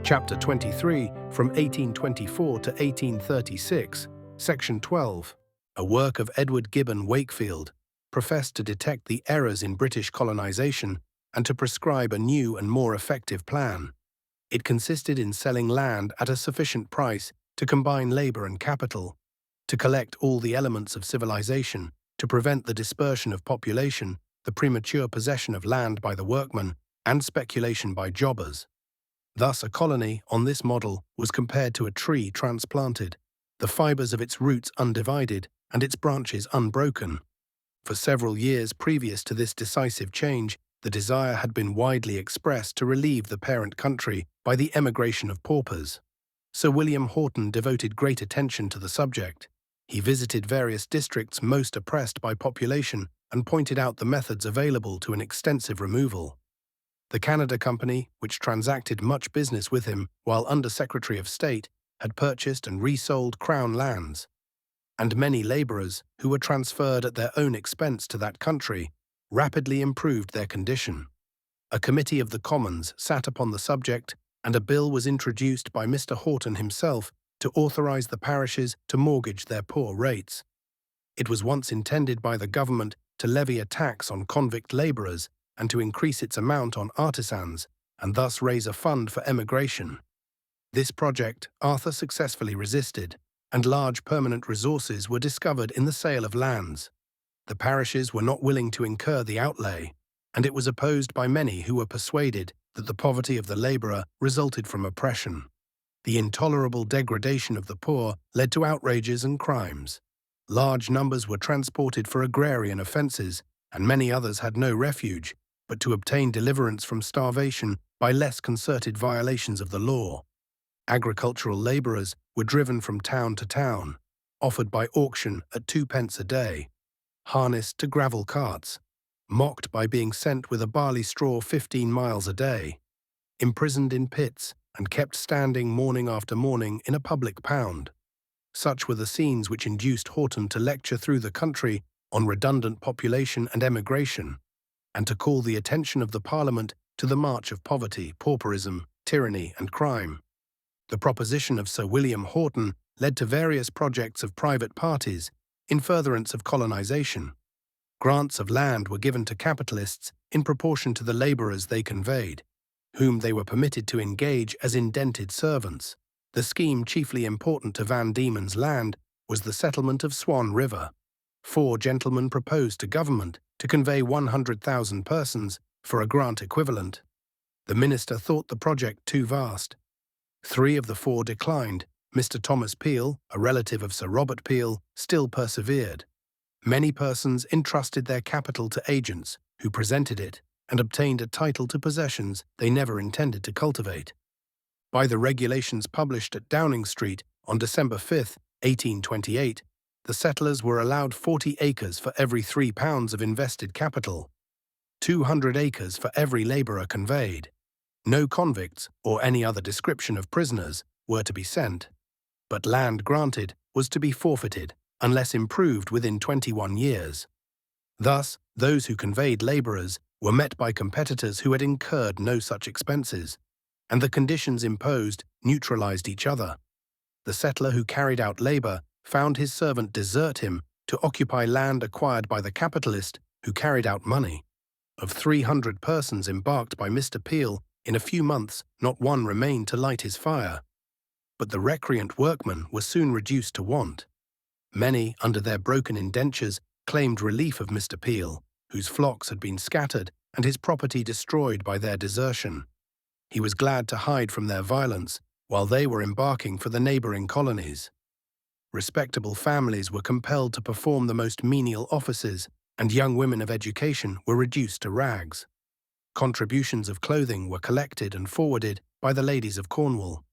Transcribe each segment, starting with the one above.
Chapter 23, from 1824 to 1836, Section 12, a work of Edward Gibbon Wakefield, professed to detect the errors in British colonization and to prescribe a new and more effective plan. It consisted in selling land at a sufficient price to combine labor and capital, to collect all the elements of civilization, to prevent the dispersion of population, the premature possession of land by the workmen, and speculation by jobbers. Thus, a colony, on this model, was compared to a tree transplanted, the fibers of its roots undivided and its branches unbroken. For several years previous to this decisive change, the desire had been widely expressed to relieve the parent country by the emigration of paupers. Sir William Horton devoted great attention to the subject. He visited various districts most oppressed by population and pointed out the methods available to an extensive removal. The Canada Company, which transacted much business with him while Under Secretary of State, had purchased and resold Crown lands, and many labourers, who were transferred at their own expense to that country, rapidly improved their condition. A committee of the Commons sat upon the subject, and a bill was introduced by Mr. Horton himself to authorise the parishes to mortgage their poor rates. It was once intended by the government to levy a tax on convict labourers and to increase its amount on artisans, and thus raise a fund for emigration. This project Arthur successfully resisted, and large permanent resources were discovered in the sale of lands. The parishes were not willing to incur the outlay, and it was opposed by many who were persuaded that the poverty of the labourer resulted from oppression. The intolerable degradation of the poor led to outrages and crimes. Large numbers were transported for agrarian offences, and many others had no refuge but to obtain deliverance from starvation by less concerted violations of the law. Agricultural labourers were driven from town to town, offered by auction at 2d. a day, harnessed to gravel carts, mocked by being sent with a barley straw 15 miles a day, imprisoned in pits, and kept standing morning after morning in a public pound. Such were the scenes which induced Horton to lecture through the country on redundant population and emigration, and to call the attention of the Parliament to the march of poverty, pauperism, tyranny, and crime. The proposition of Sir William Horton led to various projects of private parties in furtherance of colonization. Grants of land were given to capitalists in proportion to the labourers they conveyed, whom they were permitted to engage as indented servants. The scheme chiefly important to Van Diemen's Land was the settlement of Swan River. 4 gentlemen proposed to government to convey 100,000 persons for a grant equivalent. The minister thought the project too vast. 3 of the 4 declined. Mr. Thomas Peel, a relative of Sir Robert Peel, still persevered. Many persons entrusted their capital to agents who presented it and obtained a title to possessions they never intended to cultivate. By the regulations published at Downing Street on December 5, 1828, the settlers were allowed 40 acres for every £3 of invested capital, 200 acres for every labourer conveyed. No convicts or any other description of prisoners were to be sent, but land granted was to be forfeited unless improved within 21 years. Thus, those who conveyed labourers were met by competitors who had incurred no such expenses, and the conditions imposed neutralised each other. The settler who carried out labour found his servant desert him to occupy land acquired by the capitalist who carried out money. Of 300 persons embarked by Mr. Peel, in a few months not one remained to light his fire. But the recreant workmen were soon reduced to want. Many, under their broken indentures, claimed relief of Mr. Peel, whose flocks had been scattered and his property destroyed by their desertion. He was glad to hide from their violence while they were embarking for the neighbouring colonies. Respectable families were compelled to perform the most menial offices, and young women of education were reduced to rags. Contributions of clothing were collected and forwarded by the ladies of Cornwall.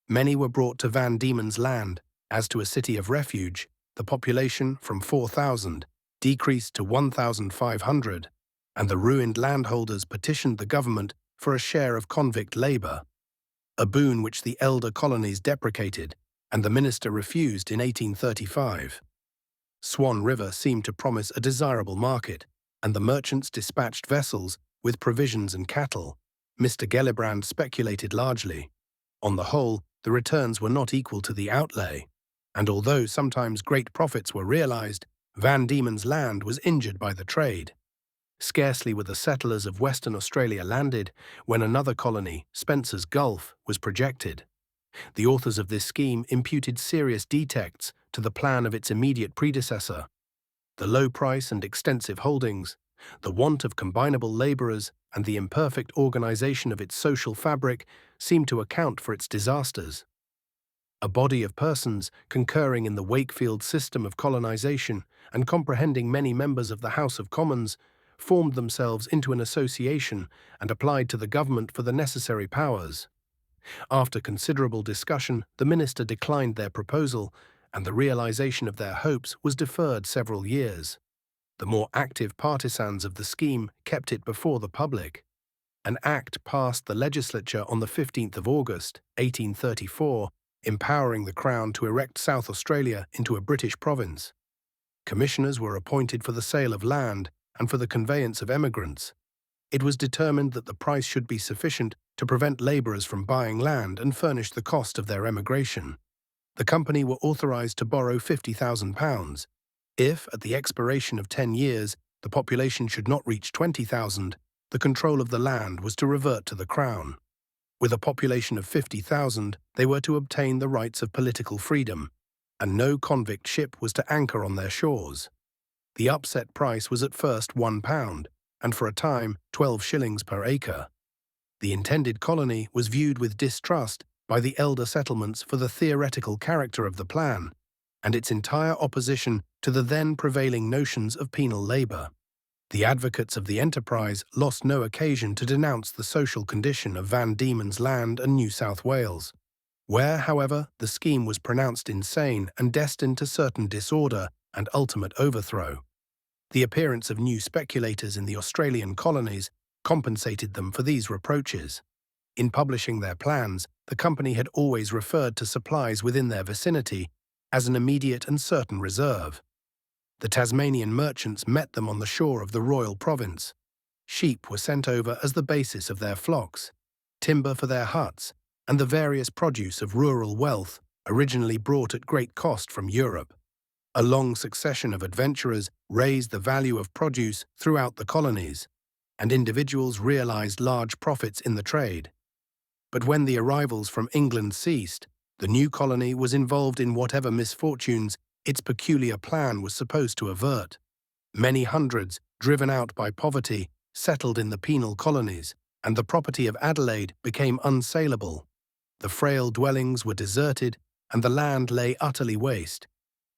Many were brought to Van Diemen's Land, as to a city of refuge. The population, from 4,000, decreased to 1,500, and the ruined landholders petitioned the government for a share of convict labour, a boon which the elder colonies deprecated, and the minister refused in 1835. Swan River seemed to promise a desirable market, and the merchants dispatched vessels with provisions and cattle. Mr. Gellibrand speculated largely. On the whole, the returns were not equal to the outlay, and although sometimes great profits were realized, Van Diemen's Land was injured by the trade. Scarcely were the settlers of Western Australia landed when another colony, Spencer's Gulf, was projected. The authors of this scheme imputed serious defects to the plan of its immediate predecessor. The low price and extensive holdings, the want of combinable labourers, and the imperfect organisation of its social fabric seemed to account for its disasters. A body of persons concurring in the Wakefield system of colonisation and comprehending many members of the House of Commons formed themselves into an association and applied to the government for the necessary powers. After considerable discussion, the minister declined their proposal, and the realisation of their hopes was deferred several years. The more active partisans of the scheme kept it before the public. An act passed the legislature on the 15th of August, 1834, empowering the Crown to erect South Australia into a British province. Commissioners were appointed for the sale of land and for the conveyance of emigrants. It was determined that the price should be sufficient to prevent labourers from buying land and furnish the cost of their emigration. The company were authorised to borrow £50,000. If, at the expiration of 10 years, the population should not reach 20,000, the control of the land was to revert to the Crown. With a population of 50,000, they were to obtain the rights of political freedom, and no convict ship was to anchor on their shores. The upset price was at first £1, and for a time 12 shillings per acre. The intended colony was viewed with distrust by the elder settlements for the theoretical character of the plan, and its entire opposition to the then prevailing notions of penal labour. The advocates of the enterprise lost no occasion to denounce the social condition of Van Diemen's Land and New South Wales, where, however, the scheme was pronounced insane and destined to certain disorder and ultimate overthrow. The appearance of new speculators in the Australian colonies compensated them for these reproaches. In publishing their plans, the company had always referred to supplies within their vicinity as an immediate and certain reserve. The Tasmanian merchants met them on the shore of the Royal Province. Sheep were sent over as the basis of their flocks, timber for their huts, and the various produce of rural wealth originally brought at great cost from Europe. A long succession of adventurers raised the value of produce throughout the colonies, and individuals realized large profits in the trade. But when the arrivals from England ceased, the new colony was involved in whatever misfortunes its peculiar plan was supposed to avert. Many hundreds, driven out by poverty, settled in the penal colonies, and the property of Adelaide became unsaleable. The frail dwellings were deserted, and the land lay utterly waste.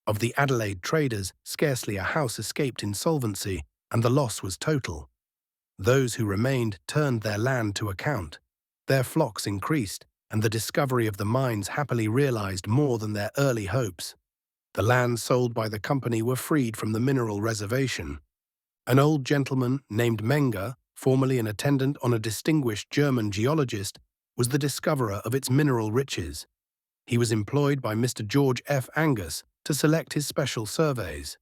Of the Adelaide traders, scarcely a house escaped insolvency, and the loss was total. Those who remained turned their land to account. Their flocks increased, and the discovery of the mines happily realized more than their early hopes. The lands sold by the company were freed from the mineral reservation. An old gentleman named Menger, formerly an attendant on a distinguished German geologist, was the discoverer of its mineral riches. He was employed by Mr. George F. Angus to select his special surveys.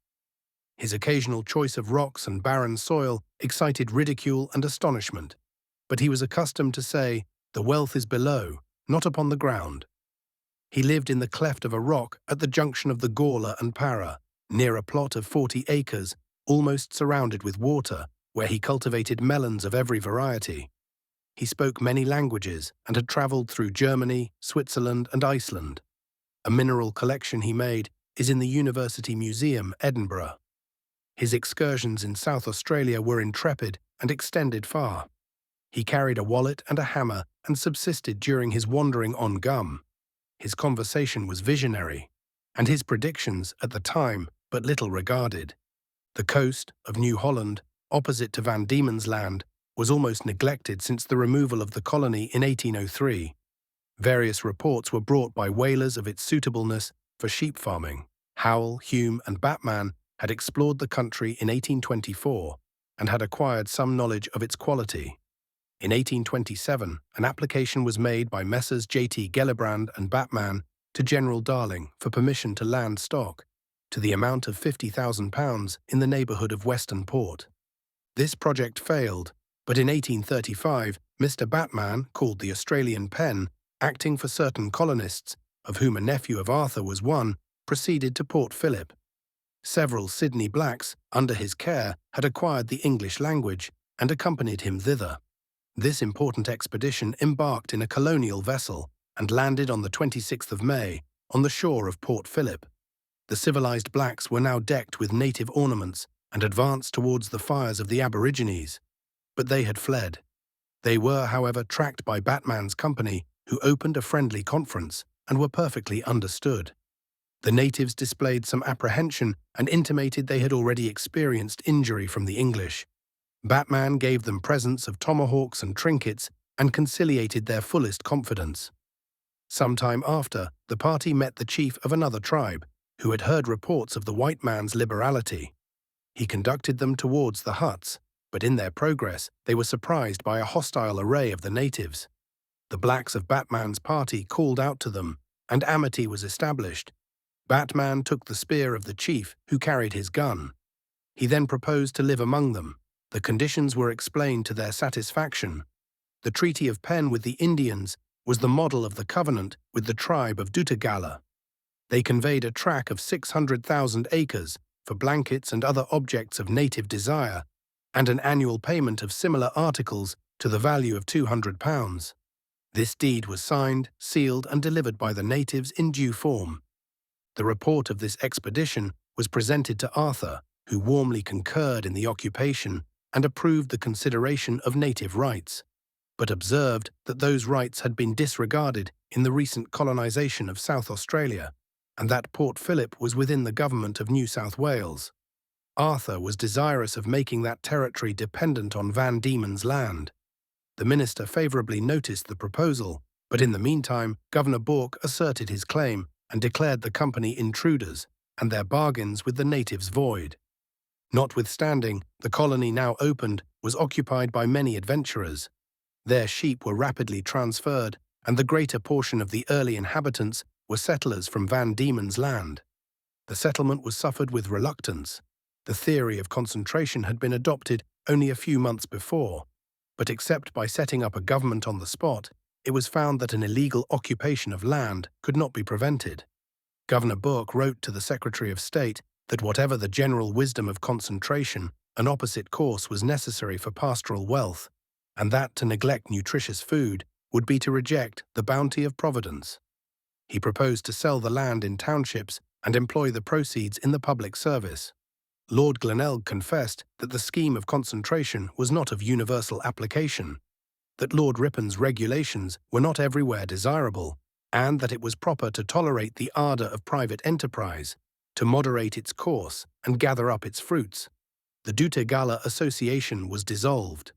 His occasional choice of rocks and barren soil excited ridicule and astonishment, but he was accustomed to say, "The wealth is below, not upon the ground." He lived in the cleft of a rock at the junction of the Gawler and Para, near a plot of 40 acres, almost surrounded with water, where he cultivated melons of every variety. He spoke many languages and had travelled through Germany, Switzerland, and Iceland. A mineral collection he made is in the University Museum, Edinburgh. His excursions in South Australia were intrepid and extended far. He carried a wallet and a hammer and subsisted during his wandering on gum. His conversation was visionary, and his predictions, at the time, but little regarded. The coast of New Holland, opposite to Van Diemen's Land, was almost neglected since the removal of the colony in 1803. Various reports were brought by whalers of its suitableness for sheep farming. Howell, Hume, and Batman had explored the country in 1824 and had acquired some knowledge of its quality. In 1827, an application was made by Messrs. J.T. Gellibrand and Batman to General Darling for permission to land stock, to the amount of £50,000 in the neighbourhood of Western Port. This project failed, but in 1835, Mr. Batman, called the Australian Pen, acting for certain colonists, of whom a nephew of Arthur was one, proceeded to Port Phillip. Several Sydney blacks, under his care, had acquired the English language and accompanied him thither. This important expedition embarked in a colonial vessel and landed on the 26th of May on the shore of Port Phillip. The civilized blacks were now decked with native ornaments and advanced towards the fires of the Aborigines. But they had fled. They were, however, tracked by Batman's company, who opened a friendly conference and were perfectly understood. The natives displayed some apprehension and intimated they had already experienced injury from the English. Batman gave them presents of tomahawks and trinkets and conciliated their fullest confidence. Some time after, the party met the chief of another tribe, who had heard reports of the white man's liberality. He conducted them towards the huts, but in their progress they were surprised by a hostile array of the natives. The blacks of Batman's party called out to them, and amity was established. Batman took the spear of the chief, who carried his gun. He then proposed to live among them. The conditions were explained to their satisfaction. The Treaty of Penn with the Indians was the model of the covenant with the tribe of Dutagala. They conveyed a tract of 600,000 acres for blankets and other objects of native desire, and an annual payment of similar articles to the value of £200. This deed was signed, sealed, and delivered by the natives in due form. The report of this expedition was presented to Arthur, who warmly concurred in the occupation and approved the consideration of native rights, but observed that those rights had been disregarded in the recent colonization of South Australia, and that Port Phillip was within the government of New South Wales. Arthur was desirous of making that territory dependent on Van Diemen's Land. The minister favourably noticed the proposal, but in the meantime Governor Bourke asserted his claim and declared the company intruders, and their bargains with the natives void. Notwithstanding, the colony now opened was occupied by many adventurers. Their sheep were rapidly transferred, and the greater portion of the early inhabitants were settlers from Van Diemen's Land. The settlement was suffered with reluctance. The theory of concentration had been adopted only a few months before, but except by setting up a government on the spot, it was found that an illegal occupation of land could not be prevented. Governor Bourke wrote to the Secretary of State that whatever the general wisdom of concentration, an opposite course was necessary for pastoral wealth, and that to neglect nutritious food would be to reject the bounty of Providence. He proposed to sell the land in townships and employ the proceeds in the public service. Lord Glenelg confessed that the scheme of concentration was not of universal application, that Lord Ripon's regulations were not everywhere desirable, and that it was proper to tolerate the ardour of private enterprise, to moderate its course and gather up its fruits. The Dutagala Association was dissolved,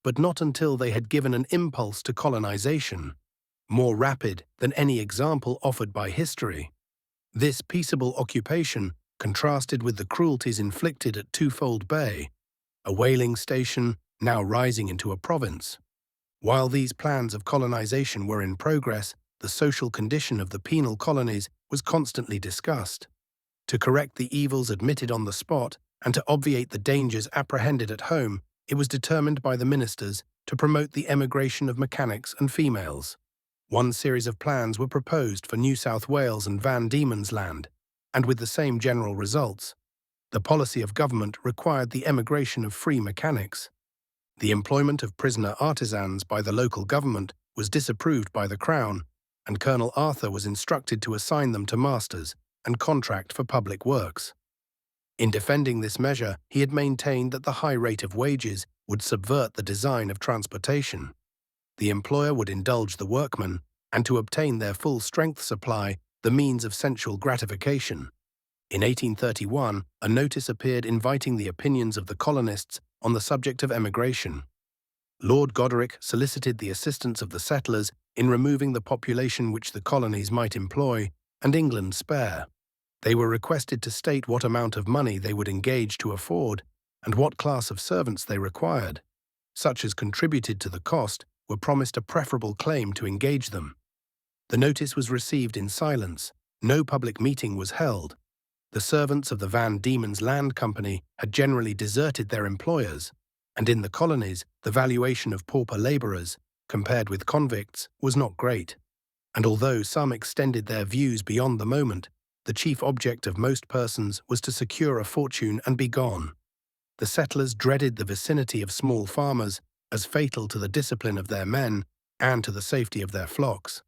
but not until they had given an impulse to colonization, more rapid than any example offered by history. This peaceable occupation contrasted with the cruelties inflicted at Twofold Bay, a whaling station now rising into a province. While these plans of colonization were in progress, the social condition of the penal colonies was constantly discussed. To correct the evils admitted on the spot and to obviate the dangers apprehended at home, it was determined by the ministers to promote the emigration of mechanics and females. One series of plans were proposed for New South Wales and Van Diemen's Land, and with the same general results. The policy of government required the emigration of free mechanics. The employment of prisoner artisans by the local government was disapproved by the Crown, and Colonel Arthur was instructed to assign them to masters and contract for public works. In defending this measure, he had maintained that the high rate of wages would subvert the design of transportation. The employer would indulge the workmen, and to obtain their full strength supply the means of sensual gratification. In 1831, a notice appeared inviting the opinions of the colonists on the subject of emigration. Lord Goderic solicited the assistance of the settlers in removing the population which the colonies might employ and England spare. They were requested to state what amount of money they would engage to afford and what class of servants they required. Such as contributed to the cost were promised a preferable claim to engage them. The notice was received in silence. No public meeting was held. The servants of the Van Diemen's Land Company had generally deserted their employers, and in the colonies the valuation of pauper labourers, compared with convicts, was not great. and although some extended their views beyond the moment, the chief object of most persons was to secure a fortune and be gone. The settlers dreaded the vicinity of small farmers as fatal to the discipline of their men and to the safety of their flocks.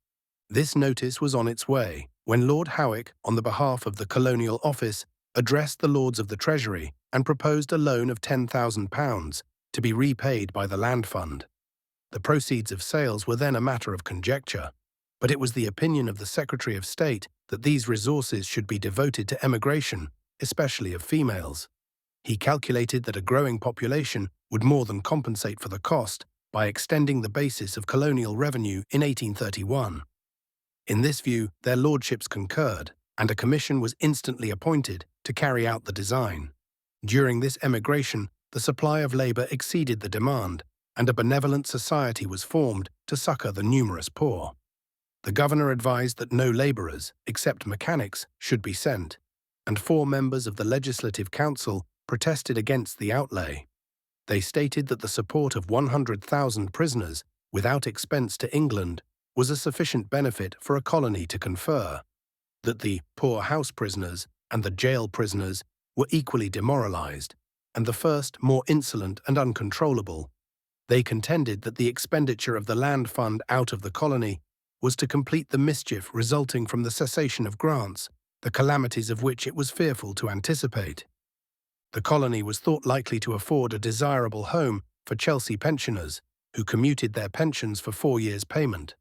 This notice was on its way when Lord Howick, on the behalf of the Colonial Office, addressed the Lords of the Treasury and proposed a loan of £10,000 to be repaid by the Land Fund. The proceeds of sales were then a matter of conjecture, but it was the opinion of the Secretary of State that these resources should be devoted to emigration, especially of females. He calculated that a growing population would more than compensate for the cost by extending the basis of colonial revenue in 1831. In this view, their lordships concurred, and a commission was instantly appointed to carry out the design. During this emigration, the supply of labour exceeded the demand, and a benevolent society was formed to succour the numerous poor. The governor advised that no labourers, except mechanics, should be sent, and 4 members of the Legislative Council protested against the outlay. They stated that the support of 100,000 prisoners, without expense to England, was a sufficient benefit for a colony to confer, that the poor house prisoners and the jail prisoners were equally demoralized, and the first more insolent and uncontrollable. They contended that the expenditure of the Land Fund out of the colony was to complete the mischief resulting from the cessation of grants, the calamities of which it was fearful to anticipate. The colony was thought likely to afford a desirable home for Chelsea pensioners, who commuted their pensions for 4 years' payment.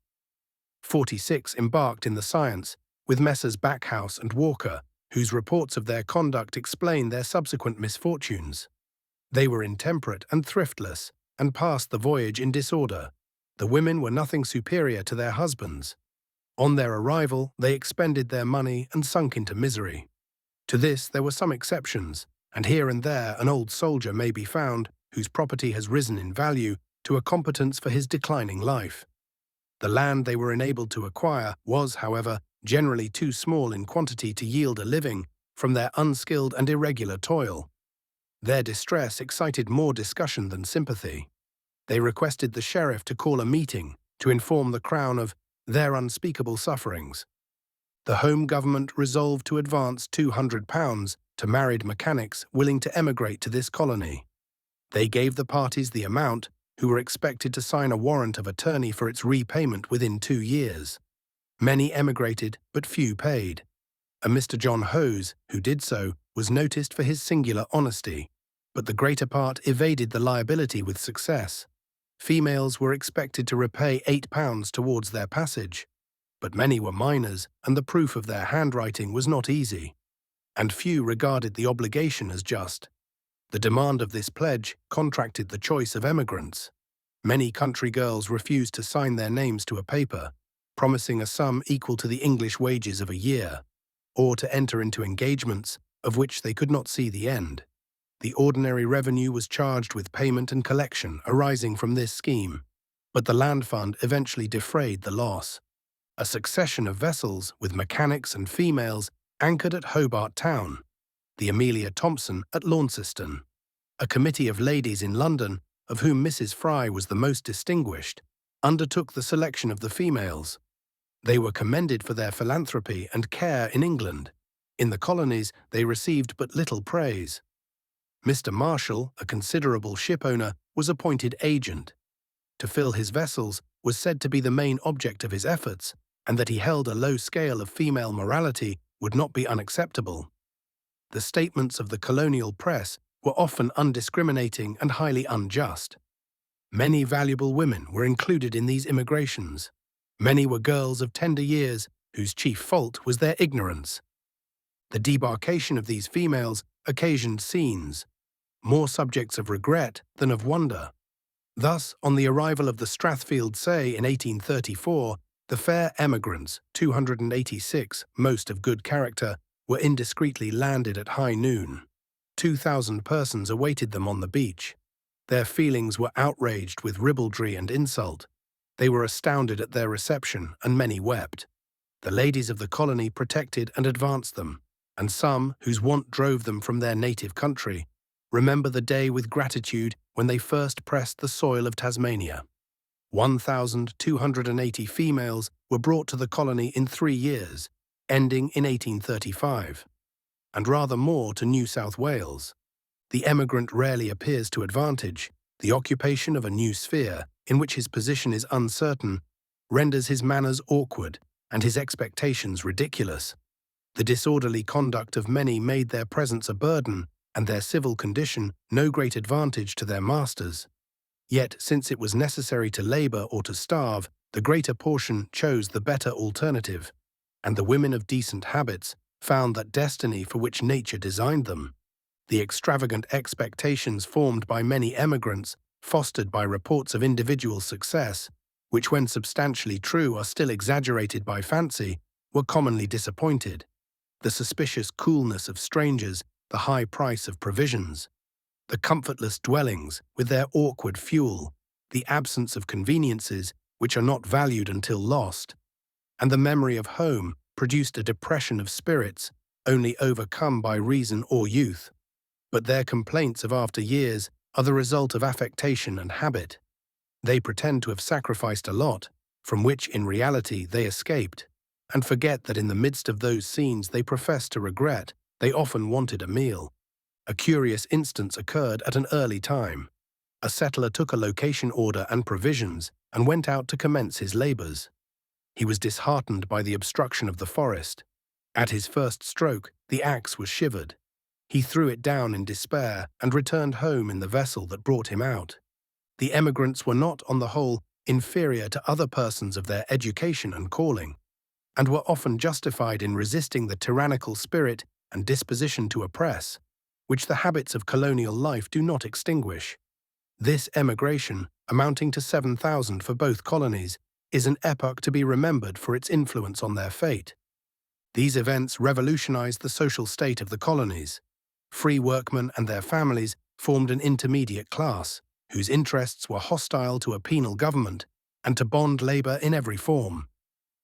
46 embarked in the Science, with Messrs. Backhouse and Walker, whose reports of their conduct explain their subsequent misfortunes. They were intemperate and thriftless, and passed the voyage in disorder. The women were nothing superior to their husbands. On their arrival, they expended their money and sunk into misery. To this there were some exceptions, and here and there an old soldier may be found whose property has risen in value to a competence for his declining life. The land they were enabled to acquire was, however, generally too small in quantity to yield a living from their unskilled and irregular toil. Their distress excited more discussion than sympathy. They requested the sheriff to call a meeting to inform the Crown of their unspeakable sufferings. The Home Government resolved to advance £200 to married mechanics willing to emigrate to this colony. They gave the parties the amount, who were expected to sign a warrant of attorney for its repayment within 2 years. Many emigrated, but few paid. A Mr. John Hose, who did so, was noticed for his singular honesty, but the greater part evaded the liability with success. Females were expected to repay £8 towards their passage, but many were minors, and the proof of their handwriting was not easy, and few regarded the obligation as just. The demand of this pledge contracted the choice of emigrants. Many country girls refused to sign their names to a paper, promising a sum equal to the English wages of a year, or to enter into engagements of which they could not see the end. The ordinary revenue was charged with payment and collection arising from this scheme, but the Land Fund eventually defrayed the loss. A succession of vessels with mechanics and females anchored at Hobart Town, the Amelia Thompson at Launceston. A committee of ladies in London, of whom Mrs. Fry was the most distinguished, undertook the selection of the females. They were commended for their philanthropy and care in England. In the colonies, they received but little praise. Mr. Marshall, a considerable ship-owner, was appointed agent. To fill his vessels was said to be the main object of his efforts, and that he held a low scale of female morality would not be unacceptable. The statements of the colonial press were often undiscriminating and highly unjust. Many valuable women were included in these immigrations. Many were girls of tender years, whose chief fault was their ignorance. The debarkation of these females occasioned scenes, more subjects of regret than of wonder. Thus, on the arrival of the Strathfield Say in 1834, the fair emigrants, 286, most of good character, were indiscreetly landed at high noon. 2,000 persons awaited them on the beach. Their feelings were outraged with ribaldry and insult. They were astounded at their reception, and many wept. The ladies of the colony protected and advanced them, and some, whose want drove them from their native country, remember the day with gratitude when they first pressed the soil of Tasmania. 1,280 females were brought to the colony in 3 years, ending in 1835, and rather more to New South Wales. The emigrant rarely appears to advantage. The occupation of a new sphere, in which his position is uncertain, renders his manners awkward and his expectations ridiculous. The disorderly conduct of many made their presence a burden and their civil condition no great advantage to their masters. Yet, since it was necessary to labour or to starve, the greater portion chose the better alternative, and the women of decent habits found that destiny for which nature designed them. The extravagant expectations formed by many emigrants, fostered by reports of individual success, which when substantially true are still exaggerated by fancy, were commonly disappointed. The suspicious coolness of strangers, the high price of provisions, the comfortless dwellings with their awkward fuel, the absence of conveniences which are not valued until lost, and the memory of home produced a depression of spirits only overcome by reason or youth. But their complaints of after years are the result of affectation and habit. They pretend to have sacrificed a lot, from which in reality they escaped, and forget that in the midst of those scenes they profess to regret, they often wanted a meal. A curious instance occurred at an early time. A settler took a location order and provisions and went out to commence his labours. He was disheartened by the obstruction of the forest. At his first stroke, the axe was shivered. He threw it down in despair and returned home in the vessel that brought him out. The emigrants were not, on the whole, inferior to other persons of their education and calling, and were often justified in resisting the tyrannical spirit and disposition to oppress, which the habits of colonial life do not extinguish. This emigration, amounting to 7,000 for both colonies, is an epoch to be remembered for its influence on their fate. These events revolutionized the social state of the colonies. Free workmen and their families formed an intermediate class, whose interests were hostile to a penal government and to bond labor in every form.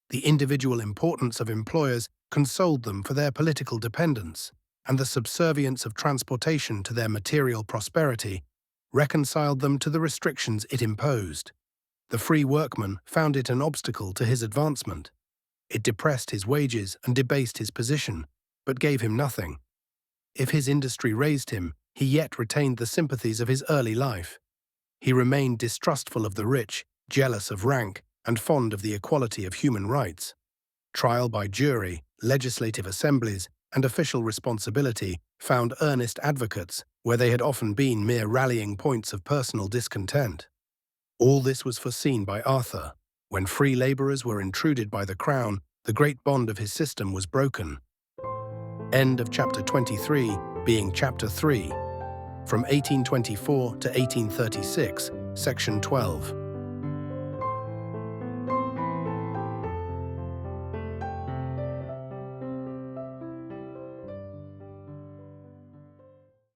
The individual importance of employers consoled them for their political dependence, and the subservience of transportation to their material prosperity reconciled them to the restrictions it imposed. The free workman found it an obstacle to his advancement. It depressed his wages and debased his position, but gave him nothing. If his industry raised him, he yet retained the sympathies of his early life. He remained distrustful of the rich, jealous of rank, and fond of the equality of human rights. Trial by jury, legislative assemblies, and official responsibility found earnest advocates where they had often been mere rallying points of personal discontent. All this was foreseen by Arthur. When free labourers were intruded by the Crown, the great bond of his system was broken. End of chapter 23, being chapter 3, from 1824 to 1836, section 12.